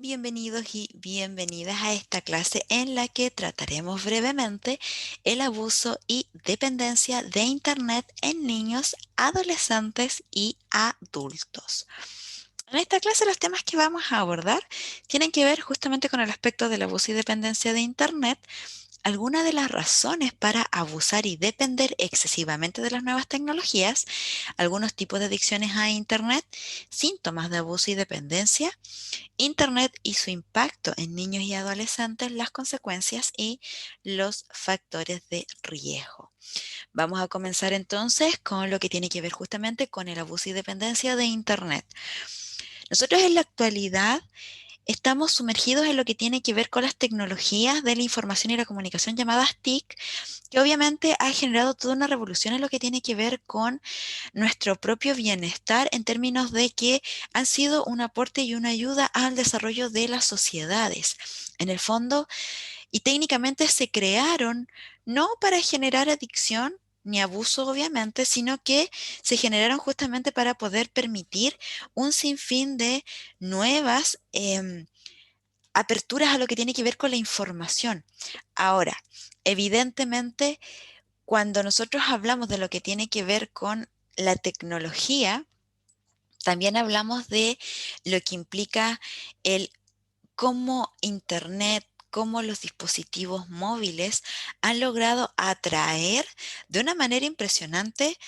Bienvenidos y bienvenidas a esta clase en la que trataremos brevemente el abuso y dependencia de Internet en niños, adolescentes y adultos. En esta clase los temas que vamos a abordar tienen que ver justamente con el aspecto del abuso y dependencia de Internet, algunas de las razones para abusar y depender excesivamente de las nuevas tecnologías, algunos tipos de adicciones a Internet, síntomas de abuso y dependencia, Internet y su impacto en niños y adolescentes, las consecuencias y los factores de riesgo. Vamos a comenzar entonces con lo que tiene que ver justamente con el abuso y dependencia de Internet. Nosotros en la actualidad estamos sumergidos en lo que tiene que ver con las tecnologías de la información y la comunicación llamadas TIC, que obviamente ha generado toda una revolución en lo que tiene que ver con nuestro propio bienestar en términos de que han sido un aporte y una ayuda al desarrollo de las sociedades. En el fondo, y técnicamente se crearon no para generar adicción ni abuso, obviamente, sino que se generaron justamente para poder permitir un sinfín de nuevas aperturas a lo que tiene que ver con la información. Ahora, evidentemente, cuando nosotros hablamos de lo que tiene que ver con la tecnología, también hablamos de lo que implica el cómo Internet, cómo los dispositivos móviles han logrado atraer de una manera impresionante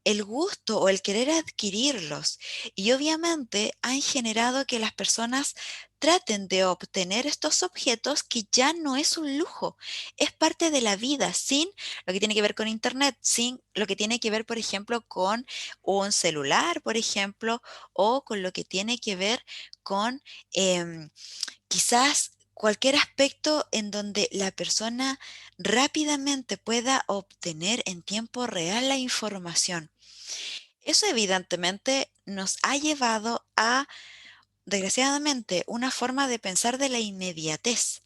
el gusto o el querer adquirirlos. Y obviamente han generado que las personas traten de obtener estos objetos que ya no es un lujo, es parte de la vida, sin lo que tiene que ver con Internet, sin lo que tiene que ver, por ejemplo, con un celular, por ejemplo, o con lo que tiene que ver con em, quizás cualquier aspecto en donde la persona rápidamente pueda obtener en tiempo real la información. Eso evidentemente nos ha llevado a, desgraciadamente, una forma de pensar de la inmediatez.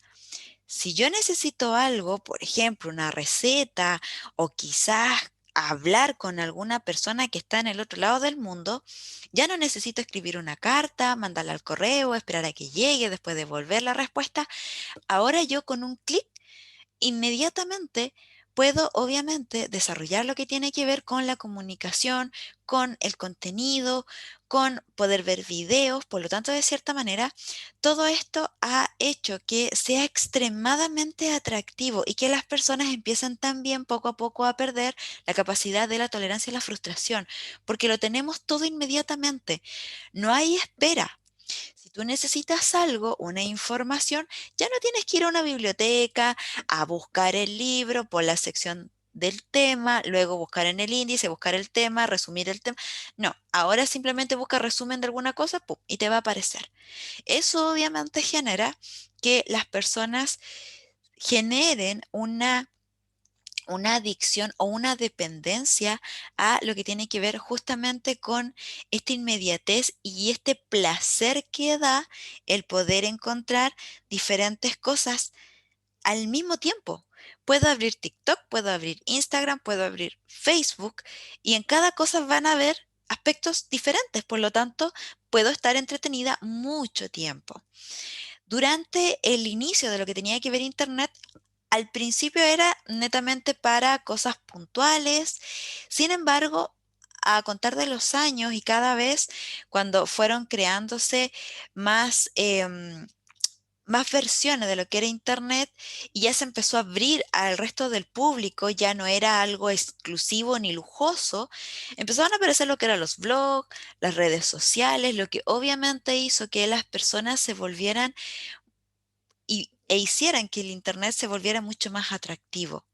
Si yo necesito algo, por ejemplo, una receta o quizás hablar con alguna persona que está en el otro lado del mundo, ya no necesito escribir una carta, mandarla al correo, esperar a que llegue, después devolver la respuesta. Ahora yo con un clic inmediatamente puedo obviamente desarrollar lo que tiene que ver con la comunicación, con el contenido, con poder ver videos. Por lo tanto, de cierta manera, todo esto ha hecho que sea extremadamente atractivo y que las personas empiezan también poco a poco a perder la capacidad de la tolerancia y la frustración, porque lo tenemos todo inmediatamente. No hay espera. Si tú necesitas algo, una información, ya no tienes que ir a una biblioteca a buscar el libro por la sección del tema, luego buscar en el índice, buscar el tema, resumir el tema. No, ahora simplemente busca resumen de alguna cosa, ¡pum!, y te va a aparecer. Eso obviamente genera que las personas generen una adicción o una dependencia a lo que tiene que ver justamente con esta inmediatez y este placer que da el poder encontrar diferentes cosas al mismo tiempo. Puedo abrir TikTok, puedo abrir Instagram, puedo abrir Facebook y en cada cosa van a haber aspectos diferentes, por lo tanto, puedo estar entretenida mucho tiempo. Durante el inicio de lo que tenía que ver Internet, al principio era netamente para cosas puntuales. Sin embargo, a contar de los años y cada vez cuando fueron creándose más, más versiones de lo que era Internet y ya se empezó a abrir al resto del público, ya no era algo exclusivo ni lujoso, empezaron a aparecer lo que eran los blogs, las redes sociales, lo que obviamente hizo que las personas se volvieran e hicieran que el Internet se volviera mucho más atractivo.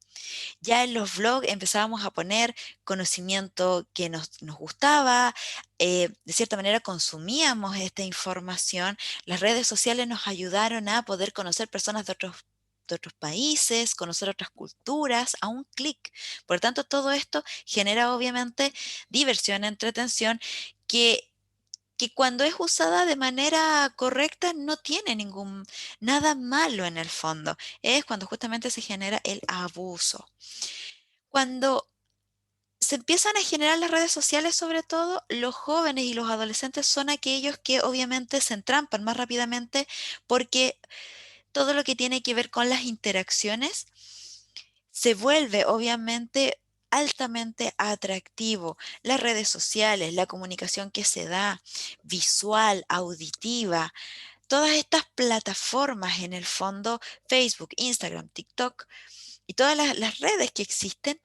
Ya en los blogs empezábamos a poner conocimiento que nos gustaba, de cierta manera consumíamos esta información. Las redes sociales nos ayudaron a poder conocer personas de otros países, conocer otras culturas a un clic. Por tanto, todo esto genera obviamente diversión, entretención, que que cuando es usada de manera correcta no tiene nada malo en el fondo. Es cuando justamente se genera el abuso. Cuando se empiezan a generar las redes sociales, sobre todo los jóvenes y los adolescentes son aquellos que obviamente se entrampan más rápidamente porque todo lo que tiene que ver con las interacciones se vuelve obviamente altamente atractivo. Las redes sociales, la comunicación que se da, visual, auditiva, todas estas plataformas en el fondo, Facebook, Instagram, TikTok y todas las redes que existen,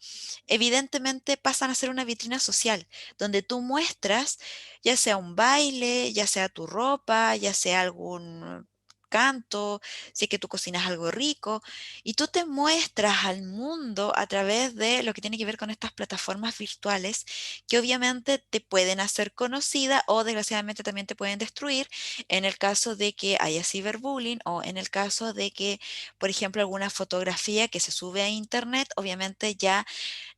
evidentemente pasan a ser una vitrina social, donde tú muestras ya sea un baile, ya sea tu ropa, ya sea algún canto, si es que tú cocinas algo rico, y tú te muestras al mundo a través de lo que tiene que ver con estas plataformas virtuales que obviamente te pueden hacer conocida o desgraciadamente también te pueden destruir en el caso de que haya ciberbullying o en el caso de que, por ejemplo, alguna fotografía que se sube a internet, obviamente ya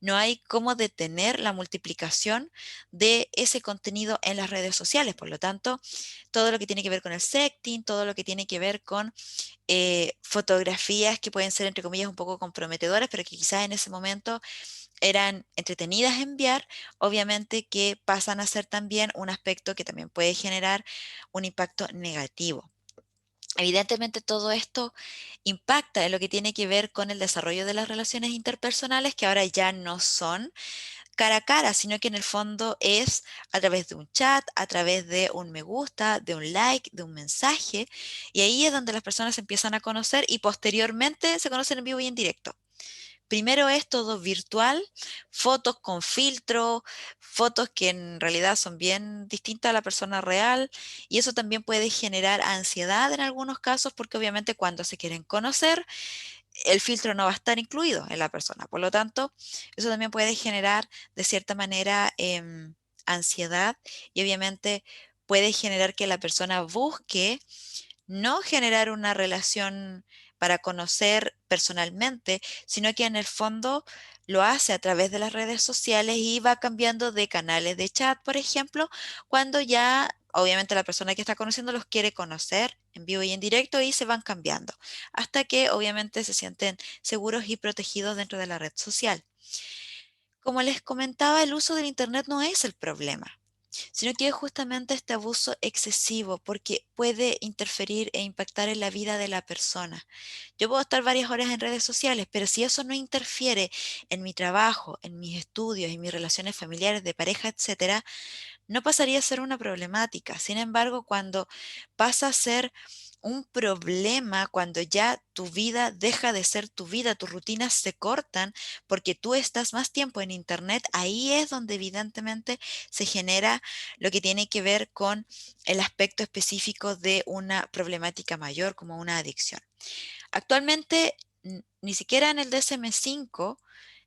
no hay cómo detener la multiplicación de ese contenido en las redes sociales. Por lo tanto, todo lo que tiene que ver con el sexting, todo lo que tiene que ver con fotografías que pueden ser, entre comillas, un poco comprometedoras, pero que quizás en ese momento eran entretenidas a enviar, obviamente que pasan a ser también un aspecto que también puede generar un impacto negativo. Evidentemente todo esto impacta en lo que tiene que ver con el desarrollo de las relaciones interpersonales, que ahora ya no son cara a cara, sino que en el fondo es a través de un chat, a través de un me gusta, de un like, de un mensaje, y ahí es donde las personas se empiezan a conocer y posteriormente se conocen en vivo y en directo. Primero es todo virtual, fotos con filtro, fotos que en realidad son bien distintas a la persona real y eso también puede generar ansiedad en algunos casos porque obviamente cuando se quieren conocer el filtro no va a estar incluido en la persona. Por lo tanto, eso también puede generar de cierta manera ansiedad y obviamente puede generar que la persona busque no generar una relación para conocer personalmente, sino que en el fondo lo hace a través de las redes sociales y va cambiando de canales de chat, por ejemplo, cuando ya obviamente la persona que está conociendo los quiere conocer en vivo y en directo y se van cambiando, hasta que obviamente se sienten seguros y protegidos dentro de la red social. Como les comentaba, el uso del Internet no es el problema, sino que es justamente este abuso excesivo porque puede interferir e impactar en la vida de la persona. Yo puedo estar varias horas en redes sociales, pero si eso no interfiere en mi trabajo, en mis estudios, en mis relaciones familiares, de pareja, etcétera, no pasaría a ser una problemática. Sin embargo, cuando pasa a ser un problema, cuando ya tu vida deja de ser tu vida, tus rutinas se cortan porque tú estás más tiempo en Internet, ahí es donde evidentemente se genera lo que tiene que ver con el aspecto específico de una problemática mayor como una adicción. Actualmente, ni siquiera en el DSM-5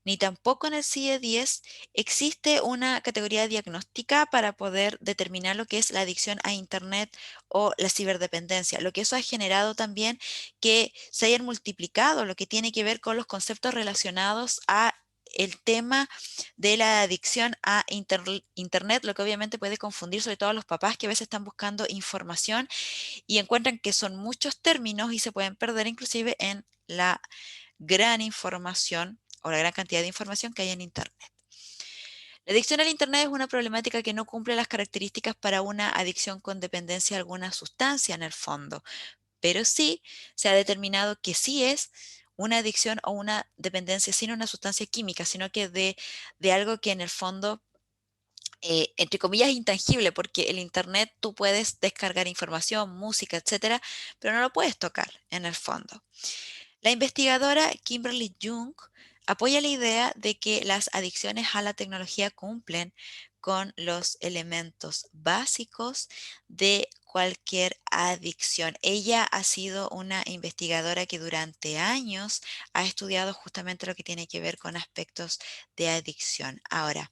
ni tampoco en el CIE-10 existe una categoría diagnóstica para poder determinar lo que es la adicción a Internet o la ciberdependencia. Lo que eso ha generado también que se hayan multiplicado lo que tiene que ver con los conceptos relacionados a el tema de la adicción a Internet, lo que obviamente puede confundir sobre todo a los papás que a veces están buscando información y encuentran que son muchos términos y se pueden perder inclusive en la gran información o la gran cantidad de información que hay en Internet. La adicción al Internet es una problemática que no cumple las características para una adicción con dependencia a alguna sustancia en el fondo, pero sí se ha determinado que sí es una adicción o una dependencia sin una sustancia química, sino que de algo que en el fondo entre comillas, intangible, porque el Internet tú puedes descargar información, música, etcétera, pero no lo puedes tocar en el fondo. La investigadora Kimberly Jung apoya la idea de que las adicciones a la tecnología cumplen con los elementos básicos de cualquier adicción. Ella ha sido una investigadora que durante años ha estudiado justamente lo que tiene que ver con aspectos de adicción. Ahora,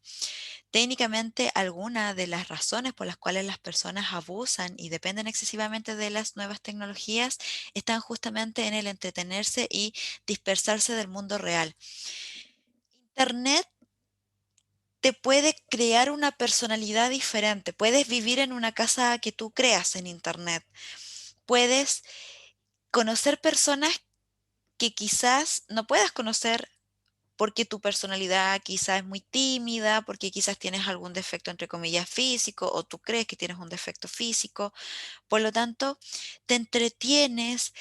técnicamente, algunas de las razones por las cuales las personas abusan y dependen excesivamente de las nuevas tecnologías están justamente en el entretenerse y dispersarse del mundo real. Internet te puede crear una personalidad diferente. Puedes vivir en una casa que tú creas en Internet. Puedes conocer personas que quizás no puedas conocer porque tu personalidad quizás es muy tímida, porque quizás tienes algún defecto, entre comillas, físico, o tú crees que tienes un defecto físico. Por lo tanto, te entretienes,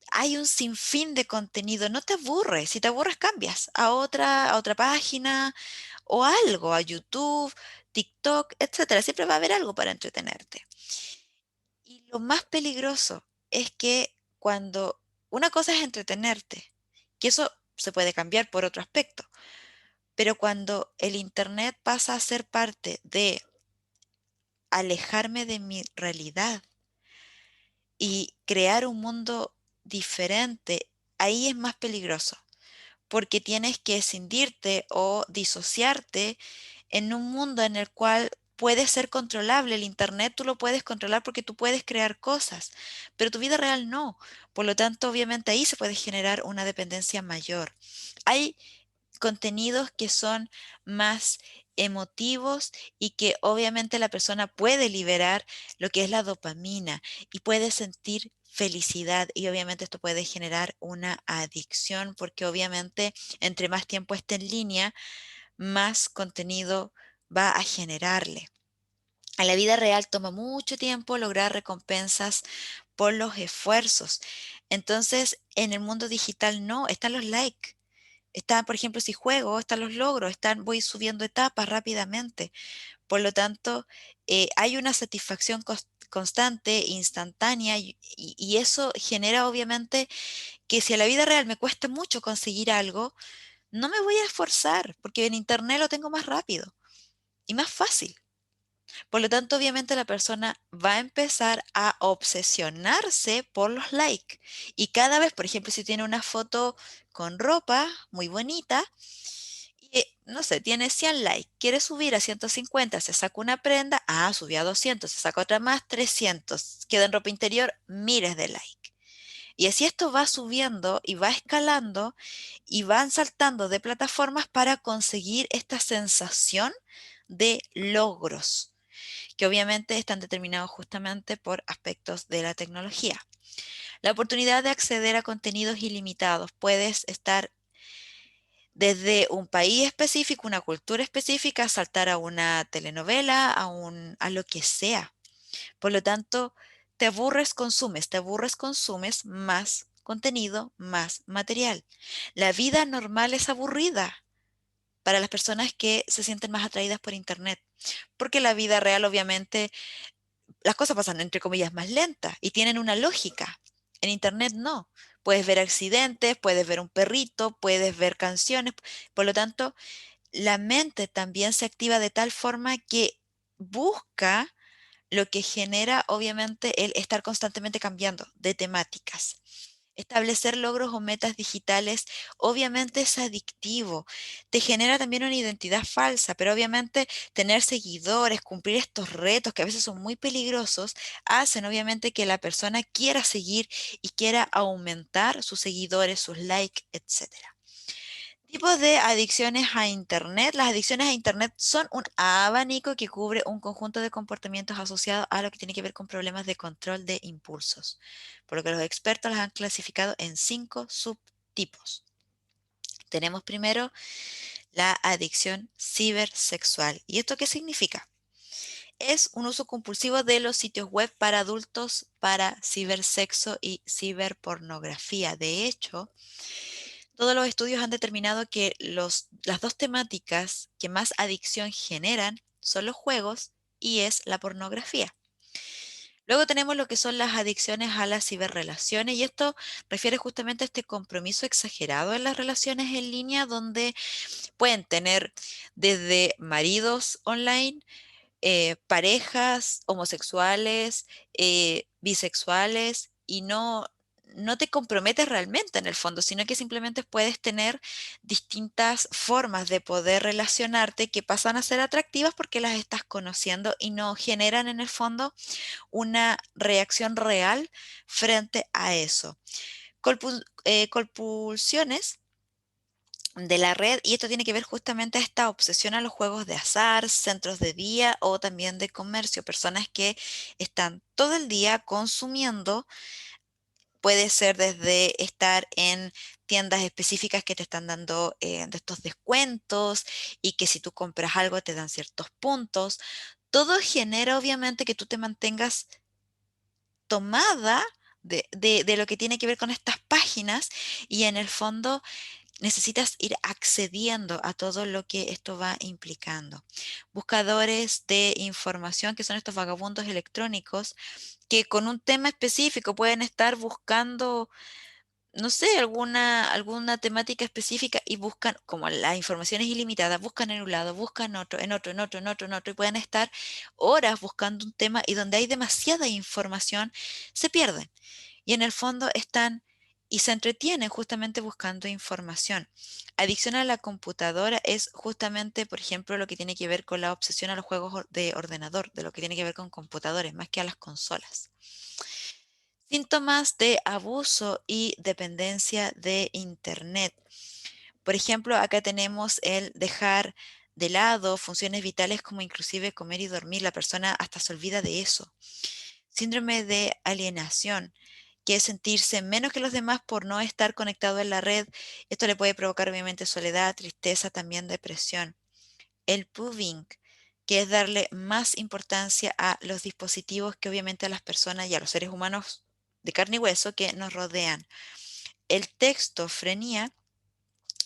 hay un sinfín de contenido, no te aburres, si te aburres cambias a otra página o algo, a YouTube, TikTok, etcétera. Siempre va a haber algo para entretenerte. Y lo más peligroso es que cuando una cosa es entretenerte, que eso se puede cambiar por otro aspecto, pero cuando el Internet pasa a ser parte de alejarme de mi realidad y crear un mundo diferente, ahí es más peligroso, porque tienes que escindirte o disociarte en un mundo en el cual puede ser controlable. El Internet tú lo puedes controlar porque tú puedes crear cosas, pero tu vida real no. Por lo tanto, obviamente ahí se puede generar una dependencia mayor. Hay contenidos que son más emotivos y que obviamente la persona puede liberar lo que es la dopamina y puede sentir felicidad, y obviamente esto puede generar una adicción porque obviamente entre más tiempo esté en línea, más contenido va a generarle. A la vida real toma mucho tiempo lograr recompensas por los esfuerzos. Entonces, en el mundo digital no, están los likes. Están, por ejemplo, si juego, están los logros, voy subiendo etapas rápidamente. Por lo tanto, hay una satisfacción constante, instantánea, y eso genera obviamente que si a la vida real me cuesta mucho conseguir algo, no me voy a esforzar, porque en Internet lo tengo más rápido y más fácil. Por lo tanto, obviamente la persona va a empezar a obsesionarse por los likes. Y cada vez, por ejemplo, si tiene una foto con ropa muy bonita, y, no sé, tiene 100 likes, quiere subir a 150, se saca una prenda, subió a 200, se saca otra más, 300, queda en ropa interior, miles de likes. Y así esto va subiendo y va escalando y van saltando de plataformas para conseguir esta sensación de logros, que obviamente están determinados justamente por aspectos de la tecnología. La oportunidad de acceder a contenidos ilimitados. Puedes estar desde un país específico, una cultura específica, saltar a una telenovela, a lo que sea. Por lo tanto, te aburres, consumes más contenido, más material. La vida normal es aburrida para las personas que se sienten más atraídas por Internet, porque la vida real obviamente las cosas pasan entre comillas más lentas y tienen una lógica. En Internet no. Puedes ver accidentes, puedes ver un perrito, puedes ver canciones. Por lo tanto, la mente también se activa de tal forma que busca lo que genera obviamente el estar constantemente cambiando de temáticas. Establecer logros o metas digitales obviamente es adictivo, te genera también una identidad falsa, pero obviamente tener seguidores, cumplir estos retos que a veces son muy peligrosos, hacen obviamente que la persona quiera seguir y quiera aumentar sus seguidores, sus likes, etcétera. Tipos de adicciones a Internet. Las adicciones a Internet son un abanico que cubre un conjunto de comportamientos asociados a lo que tiene que ver con problemas de control de impulsos, por lo que los expertos las han clasificado en 5 subtipos. Tenemos primero la adicción cibersexual. ¿Y esto qué significa? Es un uso compulsivo de los sitios web para adultos para cibersexo y ciberpornografía. De hecho, todos los estudios han determinado que las dos temáticas que más adicción generan son los juegos y es la pornografía. Luego tenemos lo que son las adicciones a las ciberrelaciones, y esto refiere justamente a este compromiso exagerado en las relaciones en línea donde pueden tener desde maridos online, parejas homosexuales, bisexuales, y no te comprometes realmente en el fondo, sino que simplemente puedes tener distintas formas de poder relacionarte que pasan a ser atractivas porque las estás conociendo y no generan en el fondo una reacción real frente a eso. Compulsiones de la red, y esto tiene que ver justamente a esta obsesión a los juegos de azar, centros de día o también de comercio, personas que están todo el día consumiendo. Puede ser desde estar en tiendas específicas que te están dando de estos descuentos y que si tú compras algo te dan ciertos puntos. Todo genera obviamente que tú te mantengas tomada de lo que tiene que ver con estas páginas y en el fondo necesitas ir accediendo a todo lo que esto va implicando. Buscadores de información, que son estos vagabundos electrónicos, que con un tema específico pueden estar buscando, no sé, alguna temática específica y buscan, como la información es ilimitada, buscan en un lado, buscan otro, en otro, en otro, en otro, en otro, y pueden estar horas buscando un tema y donde hay demasiada información, se pierden. Y en el fondo están y se entretienen justamente buscando información. Adicción a la computadora es justamente, por ejemplo, lo que tiene que ver con la obsesión a los juegos de ordenador, de lo que tiene que ver con computadores, más que a las consolas. Síntomas de abuso y dependencia de Internet. Por ejemplo, acá tenemos el dejar de lado funciones vitales como inclusive comer y dormir. La persona hasta se olvida de eso. Síndrome de alienación, que es sentirse menos que los demás por no estar conectado en la red. Esto le puede provocar obviamente soledad, tristeza, también depresión. El pubbing, que es darle más importancia a los dispositivos que obviamente a las personas y a los seres humanos de carne y hueso que nos rodean. El textofrenía,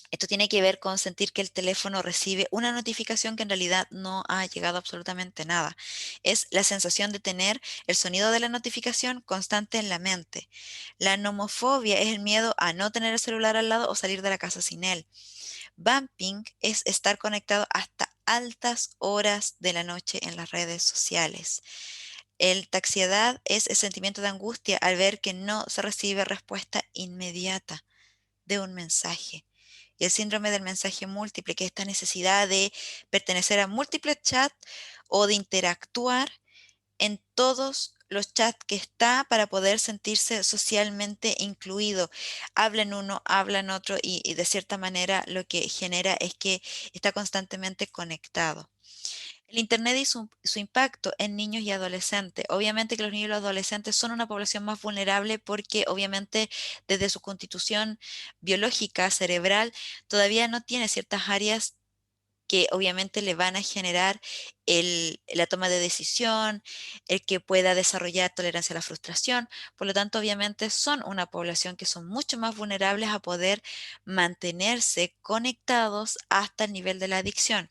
esto tiene que ver con sentir que el teléfono recibe una notificación que en realidad no ha llegado absolutamente nada. Es la sensación de tener el sonido de la notificación constante en la mente. La nomofobia es el miedo a no tener el celular al lado o salir de la casa sin él. Bumping es estar conectado hasta altas horas de la noche en las redes sociales. El taxiedad es el sentimiento de angustia al ver que no se recibe respuesta inmediata de un mensaje. Y el síndrome del mensaje múltiple, que es esta necesidad de pertenecer a múltiples chats o de interactuar en todos los chats que está para poder sentirse socialmente incluido. Habla en uno, habla en otro y de cierta manera lo que genera es que está constantemente conectado. El Internet y su impacto en niños y adolescentes. Obviamente que los niños y los adolescentes son una población más vulnerable porque obviamente desde su constitución biológica, cerebral, todavía no tiene ciertas áreas que obviamente le van a generar la toma de decisión, el que pueda desarrollar tolerancia a la frustración. Por lo tanto, obviamente son una población que son mucho más vulnerables a poder mantenerse conectados hasta el nivel de la adicción,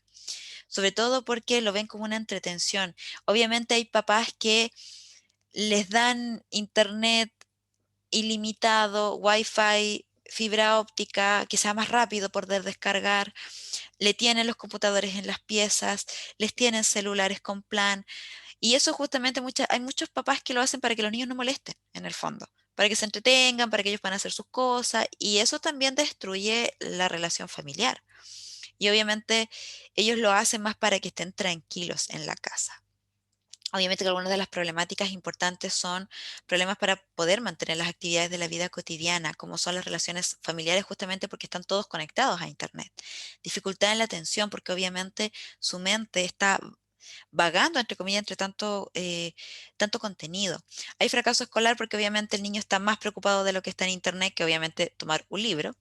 sobre todo porque lo ven como una entretención. Obviamente hay papás que les dan internet ilimitado, wifi, fibra óptica, que sea más rápido poder descargar, le tienen los computadores en las piezas, les tienen celulares con plan, y eso justamente hay muchos papás que lo hacen para que los niños no molesten, en el fondo, para que se entretengan, para que ellos puedan hacer sus cosas, y eso también destruye la relación familiar. Y obviamente ellos lo hacen más para que estén tranquilos en la casa. Obviamente que algunas de las problemáticas importantes son problemas para poder mantener las actividades de la vida cotidiana, como son las relaciones familiares, justamente porque están todos conectados a Internet. Dificultad en la atención, porque obviamente su mente está vagando, entre comillas, entre tanto contenido. Hay fracaso escolar porque obviamente el niño está más preocupado de lo que está en Internet que obviamente tomar un libro.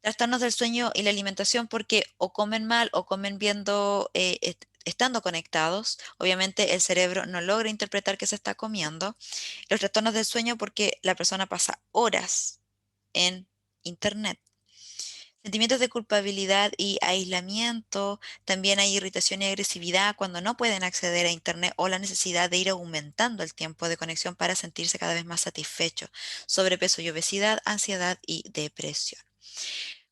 Trastornos del sueño y la alimentación porque o comen mal o comen viendo, estando conectados. Obviamente el cerebro no logra interpretar qué se está comiendo. Los trastornos del sueño porque la persona pasa horas en Internet. Sentimientos de culpabilidad y aislamiento. También hay irritación y agresividad cuando no pueden acceder a Internet o la necesidad de ir aumentando el tiempo de conexión para sentirse cada vez más satisfecho. Sobrepeso y obesidad, ansiedad y depresión.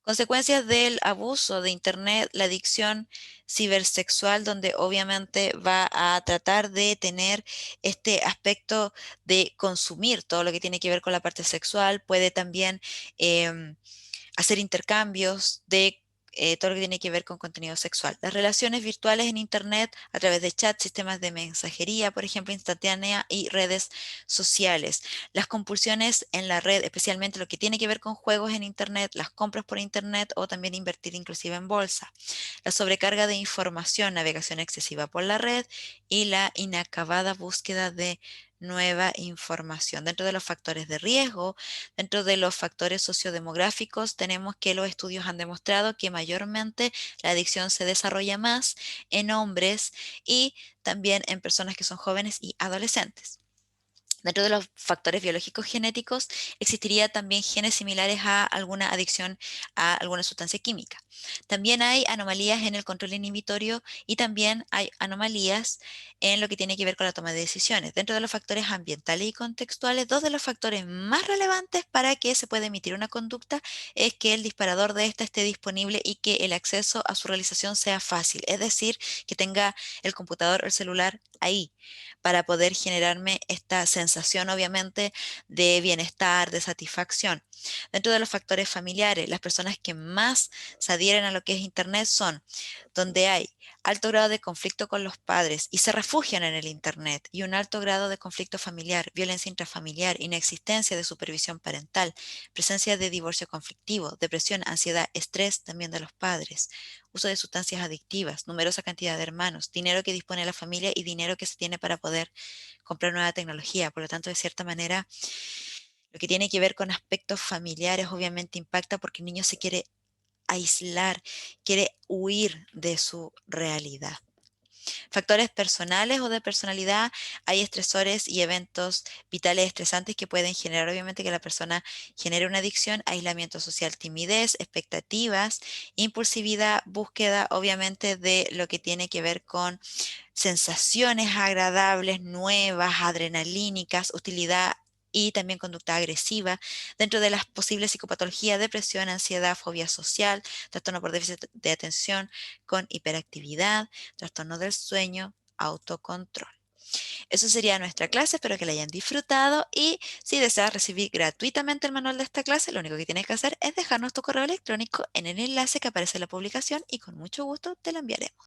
Consecuencias del abuso de Internet, la adicción cibersexual, donde obviamente va a tratar de tener este aspecto de consumir todo lo que tiene que ver con la parte sexual, puede también em, hacer intercambios de todo lo que tiene que ver con contenido sexual. Las relaciones virtuales en Internet a través de chat, sistemas de mensajería, por ejemplo, instantánea y redes sociales. Las compulsiones en la red, especialmente lo que tiene que ver con juegos en Internet, las compras por Internet o también invertir inclusive en bolsa. La sobrecarga de información, navegación excesiva por la red y la inacabada búsqueda de nueva información. Dentro de los factores de riesgo, dentro de los factores sociodemográficos, tenemos que los estudios han demostrado que mayormente la adicción se desarrolla más en hombres y también en personas que son jóvenes y adolescentes. Dentro de los factores biológicos genéticos, existiría también genes similares a alguna adicción a alguna sustancia química. También hay anomalías en el control inhibitorio y también hay anomalías en lo que tiene que ver con la toma de decisiones. Dentro de los factores ambientales y contextuales, dos de los factores más relevantes para que se pueda emitir una conducta es que el disparador de esta esté disponible y que el acceso a su realización sea fácil, es decir, que tenga el computador o el celular ahí para poder generarme esta sensación, obviamente, de bienestar, de satisfacción. Dentro de los factores familiares, las personas que más se adhieren a lo que es Internet son donde hay alto grado de conflicto con los padres y se refugian en el Internet y un alto grado de conflicto familiar, violencia intrafamiliar, inexistencia de supervisión parental, presencia de divorcio conflictivo, depresión, ansiedad, estrés también de los padres, uso de sustancias adictivas, numerosa cantidad de hermanos, dinero que dispone la familia y dinero que se tiene para poder comprar nueva tecnología. Por lo tanto, de cierta manera, lo que tiene que ver con aspectos familiares obviamente impacta porque el niño se quiere aislar, quiere huir de su realidad. Factores personales o de personalidad, hay estresores y eventos vitales estresantes que pueden generar obviamente que la persona genere una adicción, aislamiento social, timidez, expectativas, impulsividad, búsqueda obviamente de lo que tiene que ver con sensaciones agradables, nuevas, adrenalínicas, hostilidad y también conducta agresiva. Dentro de las posibles psicopatologías, depresión, ansiedad, fobia social, trastorno por déficit de atención con hiperactividad, trastorno del sueño, autocontrol. Eso sería nuestra clase, espero que la hayan disfrutado y si deseas recibir gratuitamente el manual de esta clase, lo único que tienes que hacer es dejarnos tu correo electrónico en el enlace que aparece en la publicación y con mucho gusto te lo enviaremos.